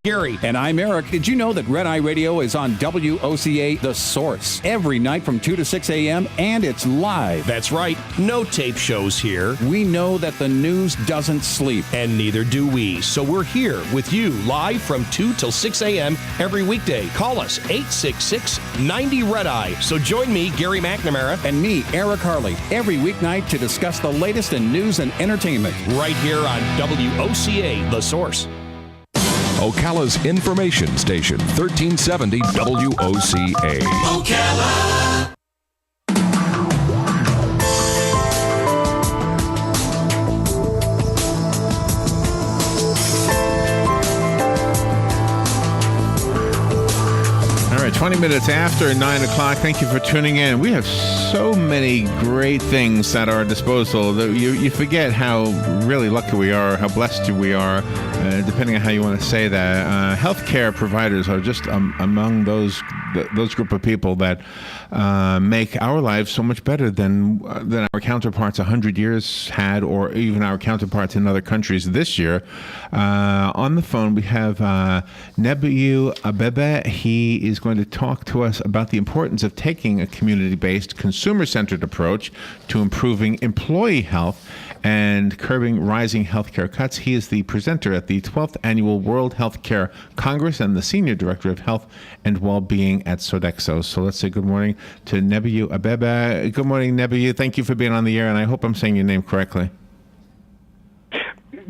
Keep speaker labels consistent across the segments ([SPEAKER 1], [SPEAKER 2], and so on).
[SPEAKER 1] Gary.
[SPEAKER 2] And I'm Eric. Did you know that Red Eye Radio is on WOCA The Source every night from 2 to 6 a.m. and it's live?
[SPEAKER 1] That's right. No tape shows here.
[SPEAKER 2] We know that the news doesn't sleep.
[SPEAKER 1] And neither do we. So we're here with you live from 2 till 6 a.m. every weekday. Call us 866-90-RED-EYE. So join me, Gary McNamara.
[SPEAKER 2] And me, Eric Harley, every weeknight to discuss the latest in news and entertainment.
[SPEAKER 1] Right here on WOCA The Source.
[SPEAKER 3] Ocala's information station, 1370 WOCA.
[SPEAKER 4] Ocala.
[SPEAKER 5] All right, 20 minutes after 9 o'clock. Thank you for tuning in. We have so many great things at our disposal that you forget how really lucky we are, how blessed we are, depending on how you want to say that. Healthcare providers are just among those group of people that make our lives so much better than our counterparts 100 years had, or even our counterparts in other countries this year. On the phone, we have Nebeyou Abebe. He is going to talk to us about the importance of taking a community-based, consumer-centered approach to improving employee health and curbing rising healthcare cuts. He is the presenter at the 12th Annual World Healthcare Congress and the Senior Director of Health and Well-Being at Sodexo. So let's say good morning to Nebeyou Abebe. Good morning, Nebeyou. Thank you for being on the air, and I hope I'm saying your name correctly.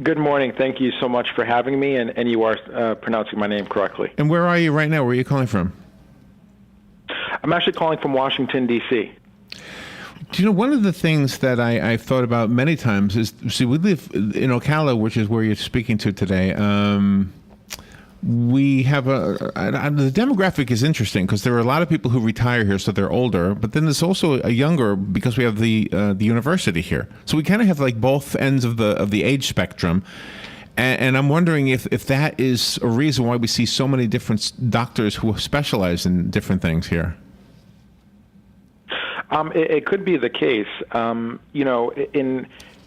[SPEAKER 6] Good morning. Thank you so much for having me, and you are pronouncing my name correctly.
[SPEAKER 5] And where are you right now? Where are you calling from?
[SPEAKER 6] I'm actually calling from Washington, D.C.
[SPEAKER 5] Do you know, one of the things that I've thought about many times is, see, we live in Ocala, which is where you're speaking to today. We have the demographic is interesting because there are a lot of people who retire here, so they're older. But then there's also a younger, because we have the university here. So we kind of have like both ends of the age spectrum. And I'm wondering if that is a reason why we see so many different doctors who specialize in different things here.
[SPEAKER 6] It could be the case.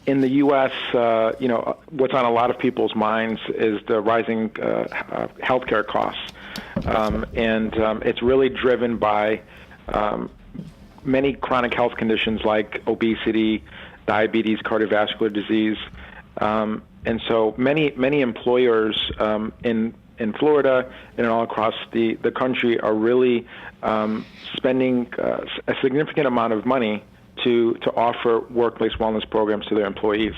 [SPEAKER 6] In the U.S., what's on a lot of people's minds is the rising healthcare costs, and it's really driven by many chronic health conditions like obesity, diabetes, cardiovascular disease, and so many employers in Florida and all across the country are really spending a significant amount of money to offer workplace wellness programs to their employees.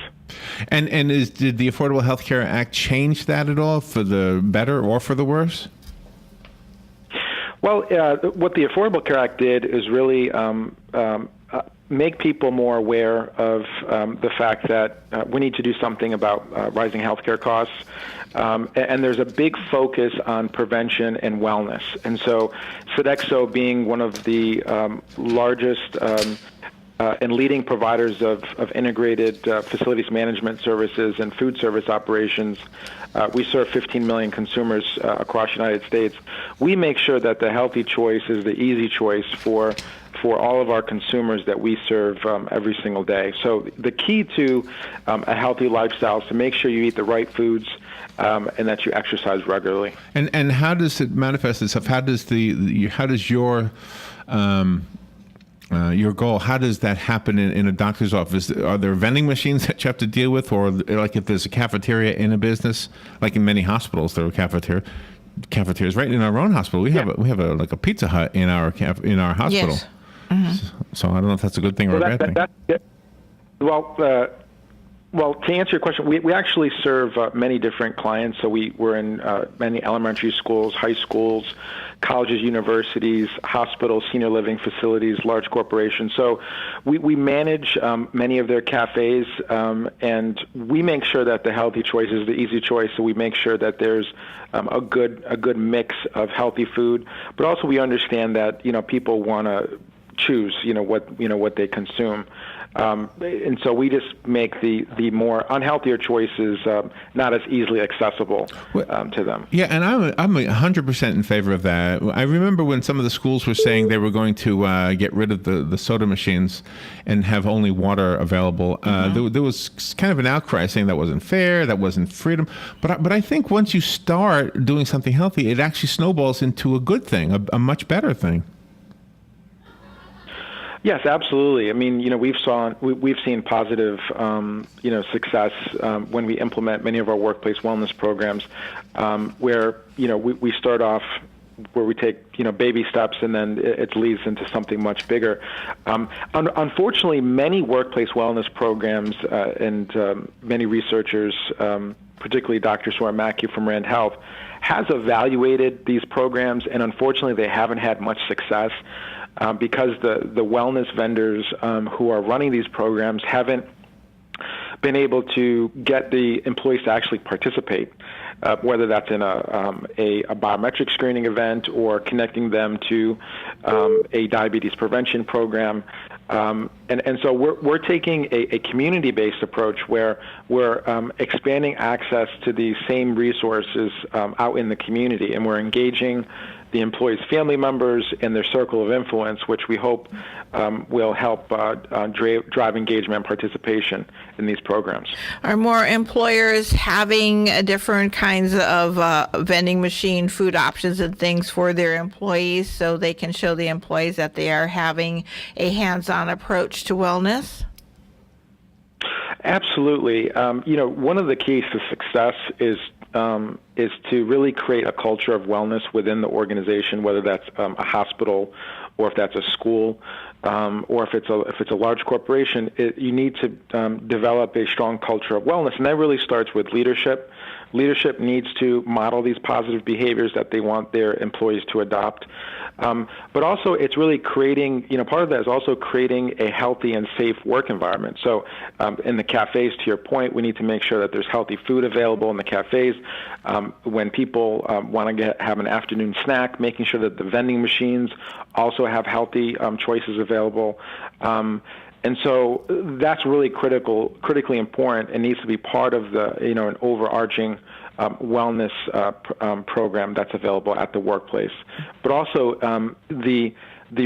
[SPEAKER 5] And did the Affordable Health Care Act change that at all, for the better or for the worse?
[SPEAKER 6] Well, what the Affordable Care Act did is really make people more aware of the fact that we need to do something about rising healthcare costs. And there's a big focus on prevention and wellness. And so Sodexo, being one of the largest and leading providers of integrated facilities management services and food service operations, we serve 15 million consumers across the United States. We make sure that the healthy choice is the easy choice for all of our consumers that we serve every single day. So the key to a healthy lifestyle is to make sure you eat the right foods and that you exercise regularly.
[SPEAKER 5] And how does it manifest itself? How does your goal, how does that happen in a doctor's office? Are there vending machines that you have to deal with, or like if there's a cafeteria in a business, like in many hospitals there are cafeterias right in our own hospital. We have like a Pizza Hut in our hospital.
[SPEAKER 7] Yes. Mm-hmm.
[SPEAKER 5] So I don't know if that's a good thing or a bad thing.
[SPEAKER 6] Well, to answer your question, we actually serve many different clients. So we're in many elementary schools, high schools, colleges, universities, hospitals, senior living facilities, large corporations. So we manage many of their cafes, and we make sure that the healthy choice is the easy choice. So we make sure that there's a good mix of healthy food, but also we understand that people want to choose, what they consume. And so we just make the more unhealthier choices not as easily accessible to them.
[SPEAKER 5] Yeah, and I'm 100% in favor of that. I remember when some of the schools were saying they were going to get rid of the soda machines and have only water available. There was kind of an outcry saying that wasn't fair, that wasn't freedom. But I think once you start doing something healthy, it actually snowballs into a good thing, a much better thing.
[SPEAKER 6] Yes, absolutely. I mean, we've seen positive, success when we implement many of our workplace wellness programs, where we start off where we take baby steps, and then it leads into something much bigger. Unfortunately, many workplace wellness programs and many researchers, particularly Dr. Soren Mackey from Rand Health, has evaluated these programs, and unfortunately, they haven't had much success. Because the wellness vendors who are running these programs haven't been able to get the employees to actually participate, whether that's in a biometric screening event or connecting them to a diabetes prevention program. And so we're taking a community-based approach where we're expanding access to these same resources out in the community, and we're engaging the employees' family members and their circle of influence, which we hope will help drive engagement and participation in these programs.
[SPEAKER 7] Are more employers having different kinds of vending machine food options and things for their employees so they can show the employees that they are having a hands-on approach to wellness?
[SPEAKER 6] Absolutely. One of the keys to success is to really create a culture of wellness within the organization, whether that's a hospital or if that's a school, or if it's a large corporation. You need to develop a strong culture of wellness, and that really starts with leadership. Leadership needs to model these positive behaviors that they want their employees to adopt. But also, it's really creating, part of that is also creating a healthy and safe work environment. So in the cafes, to your point, we need to make sure that there's healthy food available in the cafes. When people want to have an afternoon snack, making sure that the vending machines also have healthy choices available. And so that's really critically important, and needs to be part of an overarching wellness program that's available at the workplace. But also the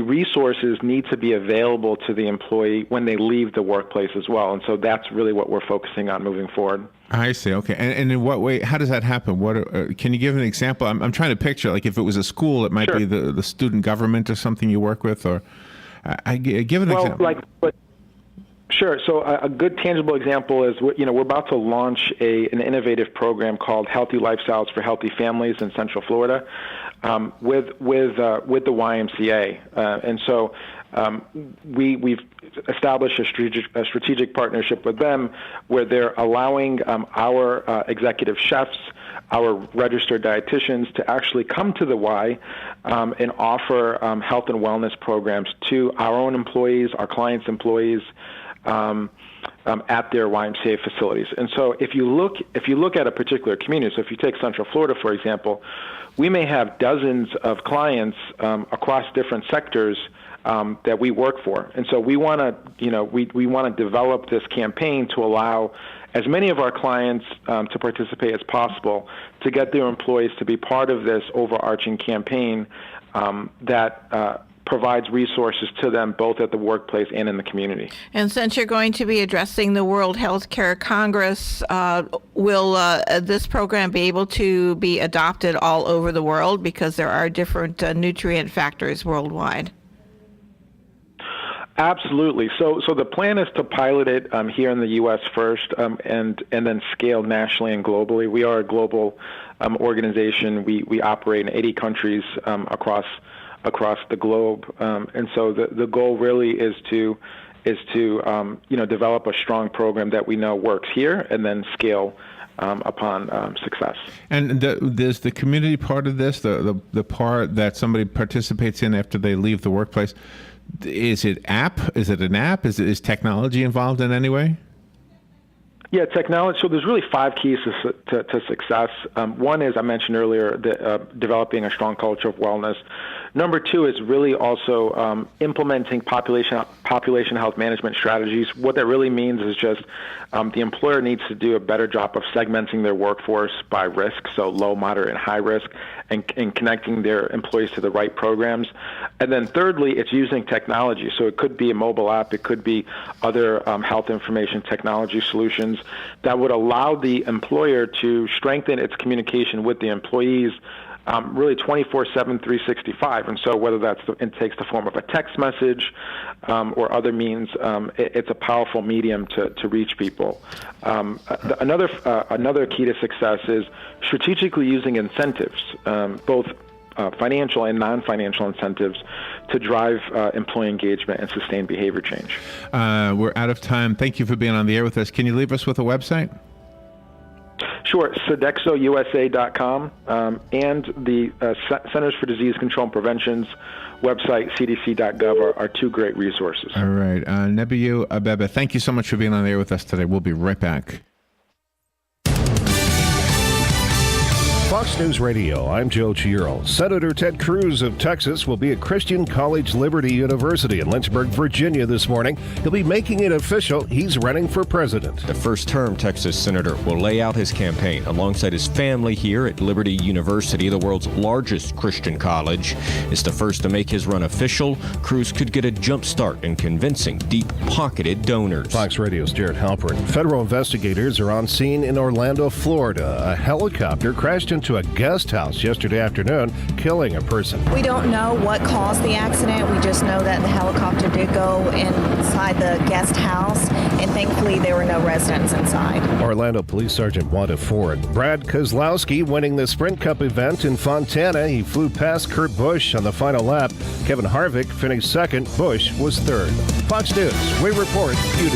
[SPEAKER 6] resources need to be available to the employee when they leave the workplace as well. And so that's really what we're focusing on moving forward.
[SPEAKER 5] I see. Okay. And in what way, how does that happen? Can you give an example? I'm trying to picture, like if it was a school, it might
[SPEAKER 6] Sure.
[SPEAKER 5] be the student government or something you work with, or give an example.
[SPEAKER 6] Sure. So a good tangible example is, we're about to launch an innovative program called Healthy Lifestyles for Healthy Families in Central Florida with the YMCA. And so we've established a strategic partnership with them where they're allowing our executive chefs, our registered dietitians to actually come to the Y and offer health and wellness programs to our own employees, our clients' employees, at their YMCA facilities. And so if you look at a particular community, so if you take Central Florida, for example, we may have dozens of clients across different sectors that we work for. And so we want to develop this campaign to allow as many of our clients to participate as possible, to get their employees to be part of this overarching campaign that provides resources to them both at the workplace and in the community.
[SPEAKER 7] And since you're going to be addressing the World Healthcare Congress, will this program be able to be adopted all over the world, because there are different nutrient factors worldwide?
[SPEAKER 6] Absolutely. So the plan is to pilot it here in the U.S. first, and then scale nationally and globally. We are a global organization. We operate in 80 countries across the globe, and so the goal really is to develop a strong program that we know works here, and then scale upon success.
[SPEAKER 5] And there's the community part of this, the part that somebody participates in after they leave the workplace. Is it app? Is it an app? Is technology involved in any way?
[SPEAKER 6] Yeah, technology. So there's really 5 keys to success. One is, I mentioned earlier, developing a strong culture of wellness. Number two is really also implementing population health management strategies. What that really means is just the employer needs to do a better job of segmenting their workforce by risk, so low, moderate, and high risk, and connecting their employees to the right programs. And then thirdly, it's using technology. So it could be a mobile app, it could be other health information technology solutions that would allow the employer to strengthen its communication with the employees really 24/7, 365. And so whether it takes the form of a text message or other means, it's a powerful medium to reach people. Another key to success is strategically using incentives, both financial and non-financial incentives, to drive employee engagement and sustain behavior change.
[SPEAKER 5] We're out of time. Thank you for being on the air with us. Can you leave us with a website?
[SPEAKER 6] Sure. Sodexousa.com and the Centers for Disease Control and Prevention's website, cdc.gov, are two great resources.
[SPEAKER 5] All right. Nebeyou, Abebe, thank you so much for being on the air with us today. We'll be right back.
[SPEAKER 8] Fox News Radio, I'm Joe Chiaro. Senator Ted Cruz of Texas will be at Christian College Liberty University in Lynchburg, Virginia this morning. He'll be making it official he's running for president.
[SPEAKER 9] The first-term Texas senator will lay out his campaign alongside his family here at Liberty University, the world's largest Christian college. It's the first to make his run official. Cruz could get a jump start in convincing deep-pocketed donors.
[SPEAKER 8] Fox Radio's Jared Halpern. Federal investigators are on scene in Orlando, Florida. A helicopter crashed into a guest house yesterday afternoon, killing a person.
[SPEAKER 10] We don't know what caused the accident. We just know that the helicopter did go inside the guest house, and thankfully there were no residents inside.
[SPEAKER 8] Orlando Police Sergeant Wanda Ford. Brad Kozlowski winning the Sprint Cup event in Fontana. He flew past Kurt Busch on the final lap. Kevin Harvick finished second. Busch was third. Fox News, we report, you